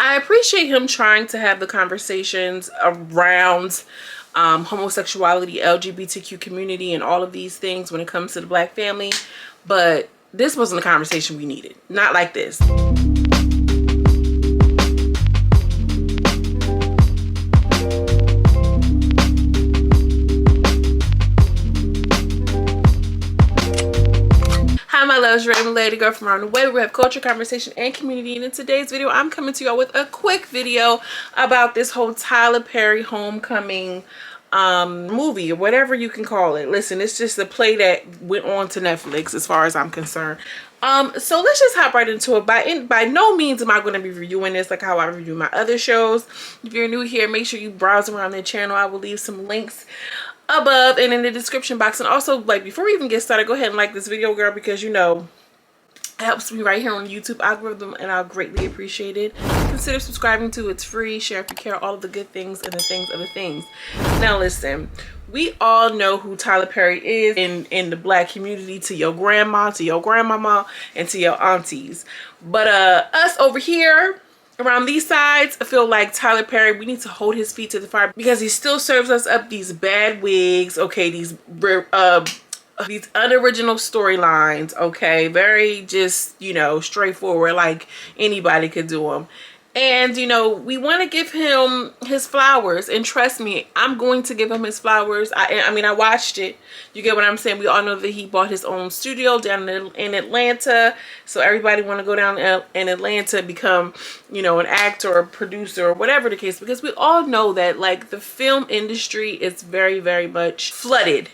I appreciate him trying to have the conversations around homosexuality, LGBTQ community, and all of these things when it comes to the Black family. But this wasn't the conversation we needed. Not like this. Hi my loves, you're a lady girl from around the way. We have culture, conversation, and community. And in today's video, I'm coming to y'all with a quick video about this whole Tyler Perry Homecoming movie, or whatever you can call it. Listen, it's just a play that went on to Netflix as far as I'm concerned. So let's just hop right into it. By no means am I going to be reviewing this like how I review my other shows. If you're new here, make sure you browse around their channel. I will leave some links above and in the description box. And also, like, before we even get started, go ahead and like this video, girl, because you know it helps me right here on the YouTube algorithm, and I'll greatly appreciate it. Consider subscribing to it's free. Share if you care, all of the good things and the things of the things. Now listen, we all know who Tyler Perry is in the Black community, to your grandma, to your grandmama, and to your aunties. But us over here around these sides, I feel like Tyler Perry, we need to hold his feet to the fire, because he still serves us up these bad wigs, okay, these unoriginal storylines, okay, very just, you know, straightforward, like anybody could do them. And you know, we want to give him his flowers, and trust me, I'm going to give him his flowers. I mean, I watched it. You get what I'm saying? We all know that he bought his own studio down in Atlanta. So everybody want to go down in Atlanta, become, you know, an actor or producer or whatever the case, because we all know that like the film industry is very, very much flooded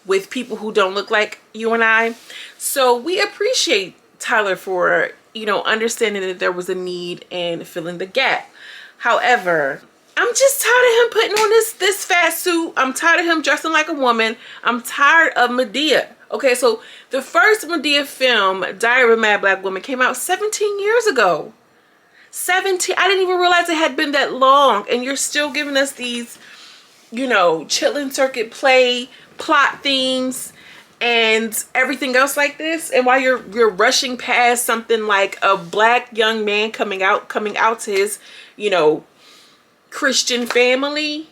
with people who don't look like you and I. So we appreciate Tyler for, you know, understanding that there was a need and filling the gap. However, I'm just tired of him putting on this fat suit. I'm tired of him dressing like a woman. I'm tired of Madea. Okay, so the first Madea film, Diary of a Mad Black Woman, came out 17 years ago. 17. I didn't even realize it had been that long, and you're still giving us these, you know, Chitlin Circuit play plot themes and everything else like this. And while you're rushing past something like a Black young man coming out to his, you know, Christian family,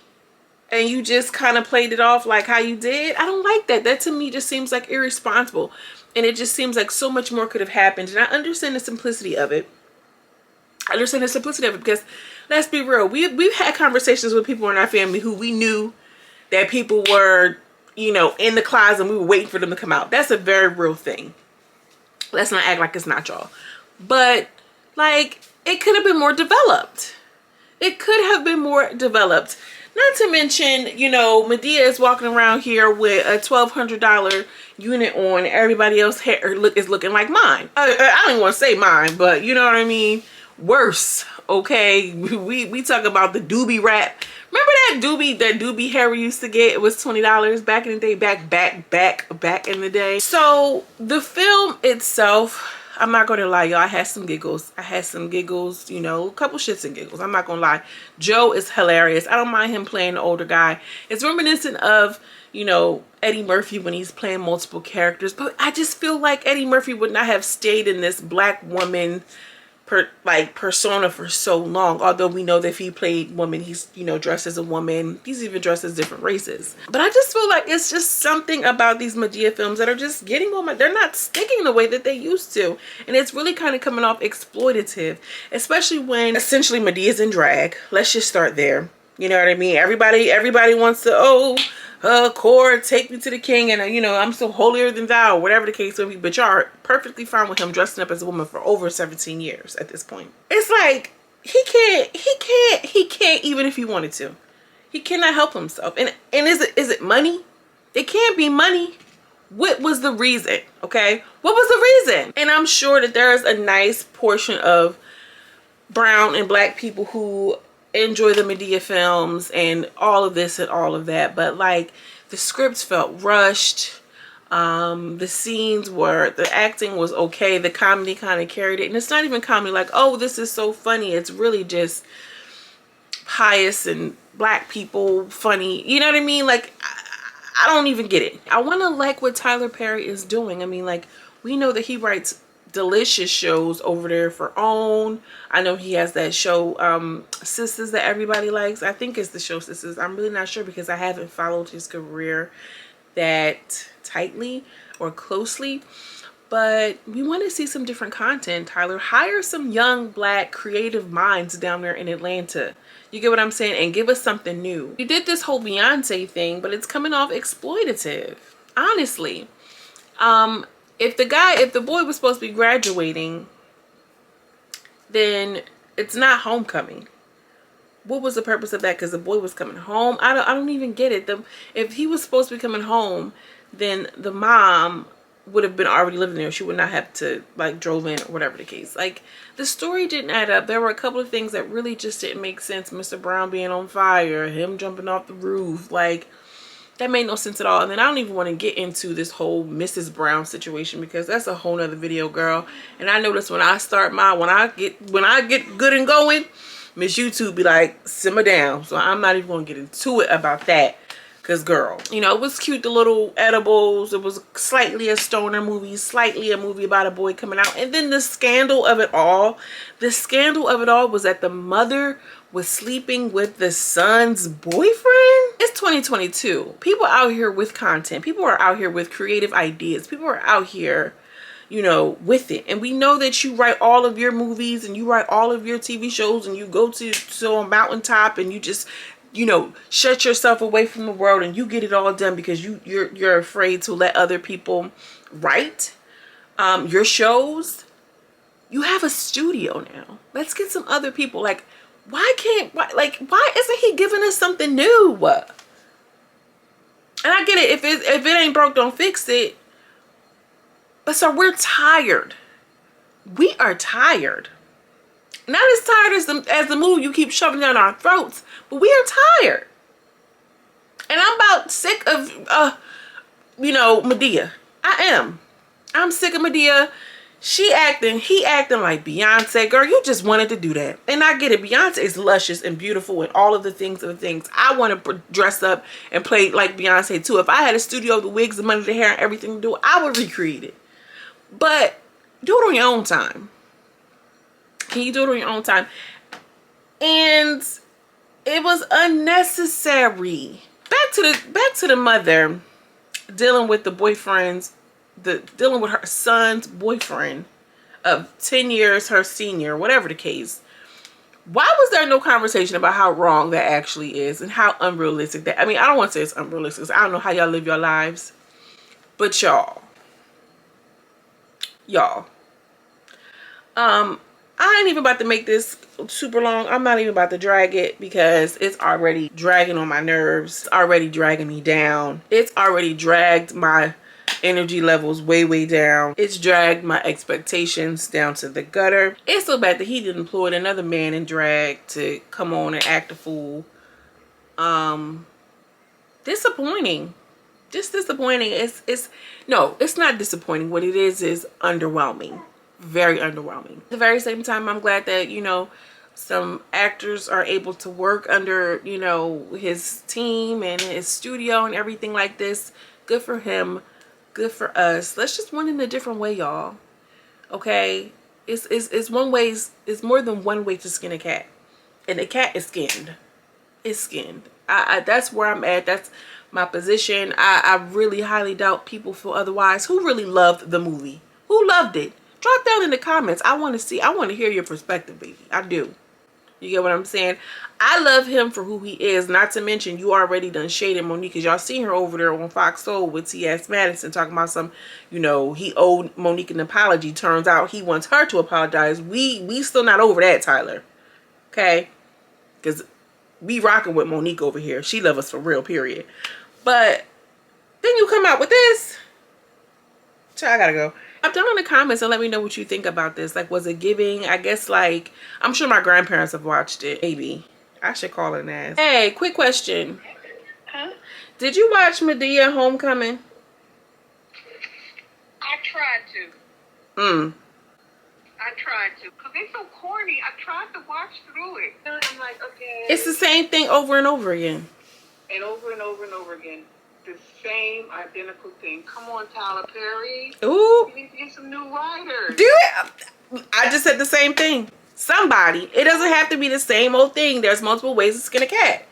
and you just kind of played it off like how you did, I don't like that. That to me just seems like irresponsible, and it just seems like so much more could have happened. And I understand the simplicity of it. Because let's be real, we've had conversations with people in our family who we knew that people were, you know, in the closet, and we were waiting for them to come out. That's a very real thing. Let's not act like it's not, y'all. But like, it could have been more developed. It could have been more developed. Not to mention, you know, Madea is walking around here with a $1,200 unit on. Everybody else hair is looking like mine. I don't even want to say mine, but you know what I mean. Worse, okay. We talk about the doobie wrap. Remember that doobie hair we used to get? It was $20 back in the day, back in the day. So the film itself, I'm not gonna lie, y'all, I had some giggles. You know, a couple shits and giggles. I'm not gonna lie. Joe is hilarious. I don't mind him playing the older guy. It's reminiscent of, you know, Eddie Murphy when he's playing multiple characters. But I just feel like Eddie Murphy would not have stayed in this Black woman persona for so long. Although we know that if he played woman, he's, you know, dressed as a woman. He's even dressed as different races. But I just feel like it's just something about these Madea films that are just getting on my, they're not sticking the way that they used to. And it's really kind of coming off exploitative, especially when essentially Madea's in drag. Let's just start there. You know what I mean? Everybody wants to, Cord, take me to the king, and you know, I'm so holier than thou, whatever the case may be. But y'all are perfectly fine with him dressing up as a woman for over 17 years at this point. It's like he can't even if he wanted to. He cannot help himself. And is it money? It can't be money. What was the reason? Okay, what was the reason? And I'm sure that there is a nice portion of brown and Black people who enjoy the Madea films and all of this and all of that, but like the scripts felt rushed. The scenes were, the acting was okay, the comedy kind of carried it, and it's not even comedy like, oh, this is so funny. It's really just pious and Black people funny, you know what I mean? Like, I don't even get it. I want to like what Tyler Perry is doing. I mean, like, we know that he writes delicious shows over there for OWN. I know he has that show, Sisters, that everybody likes. I think it's the show Sisters. I'm really not sure because I haven't followed his career that tightly or closely. But we want to see some different content, Tyler. Hire some young, black, creative minds down there in Atlanta. You get what I'm saying? And give us something new. You did this whole Beyonce thing, but it's coming off exploitative. Honestly. If the boy was supposed to be graduating, then it's not homecoming. What was the purpose of that? Because the boy was coming home. I don't even get it. If he was supposed to be coming home, then the mom would have been already living there. She would not have to like drove in or whatever the case. Like, the story didn't add up. There were a couple of things that really just didn't make sense. Mr. Brown being on fire, him jumping off the roof, like, that made no sense at all. And then I don't even want to get into this whole Mrs. Brown situation because that's a whole nother video, girl. And I notice when I start when I get good and going, Miss YouTube be like, simmer down. So I'm not even going to get into it about that. Because, girl, you know, it was cute, the little edibles. It was slightly a stoner movie, slightly a movie about a boy coming out. And then the scandal of it all was that the mother was sleeping with the son's boyfriend. It's 2022. People are out here with content. People are out here with creative ideas. People are out here, you know, with it. And we know that you write all of your movies and you write all of your TV shows and you go to a mountaintop and you just, you know, shut yourself away from the world and you get it all done because you're afraid to let other people write your shows. You have a studio now. Let's get some other people. Like, why isn't he giving us something new? And I get it. If it ain't broke, don't fix it. But so we're tired. We are tired. Not as tired as the movie you keep shoving down our throats, but we are tired. And I'm about sick of, you know, Madea. I am. I'm sick of Madea. He acting like Beyonce. Girl, you just wanted to do that. And I get it. Beyonce is luscious and beautiful and all of the things. I want to dress up and play like Beyonce too. If I had a studio, the wigs, the money, the hair, and everything to do, I would recreate it. But do it on your own time. Can you do it on your own time? And it was unnecessary. Back to the mother dealing with dealing with her son's boyfriend of 10 years, her senior, whatever the case. Why was there no conversation about how wrong that actually is and how unrealistic that? I mean, I don't want to say it's unrealistic, 'cause I don't know how y'all live your lives, but y'all, I ain't even about to make this super long. I'm not even about to drag it because it's already dragging on my nerves. It's already dragging me down. It's already dragged my energy levels way down. It's dragged my expectations down to the gutter. It's so bad that he did employ another man in drag to come on and act a fool. Disappointing. Just disappointing. It's not disappointing. What it is underwhelming. Very underwhelming. At the very same time, I'm glad that, you know, some actors are able to work under, you know, his team and his studio and everything like this. Good for him. Good for us. Let's just win in a different way, y'all. Okay? It's one way. It's more than one way to skin a cat. And the cat is skinned. It's skinned. That's where I'm at. That's my position. I really highly doubt people feel otherwise. Who really loved the movie? Who loved it? Drop down in the comments. I want to hear your perspective, baby. I do. You get what I'm saying? I love him for who he is. Not to mention, you already done shaded Monique, because y'all seen her over there on Fox Soul with T.S. Madison talking about some, you know, he owed Monique an apology. Turns out he wants her to apologize. We still not over that, Tyler. Okay? Because we rocking with Monique over here. She love us for real, period. But then you come out with this. So I gotta go. Up down in the comments and let me know what you think about this. Like, was it giving? I guess, like, I'm sure my grandparents have watched it. Maybe. I should call it and ask. Hey, quick question. Huh? Did you watch Madea Homecoming? I tried to. I tried to. Because it's so corny. I tried to watch through it. I'm like, okay. It's the same thing over and over again. And over and over and over again. the same identical thing. Come on, Tyler Perry. Ooh. You need to get some new writers. Do it. I just said the same thing. Somebody. It doesn't have to be the same old thing. There's multiple ways to skin a cat.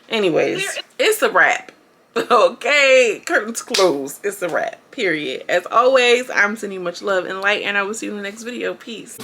Anyways, it's a wrap. Okay, curtains closed. It's a wrap. Period. As always, I'm sending you much love and light, and I will see you in the next video. Peace.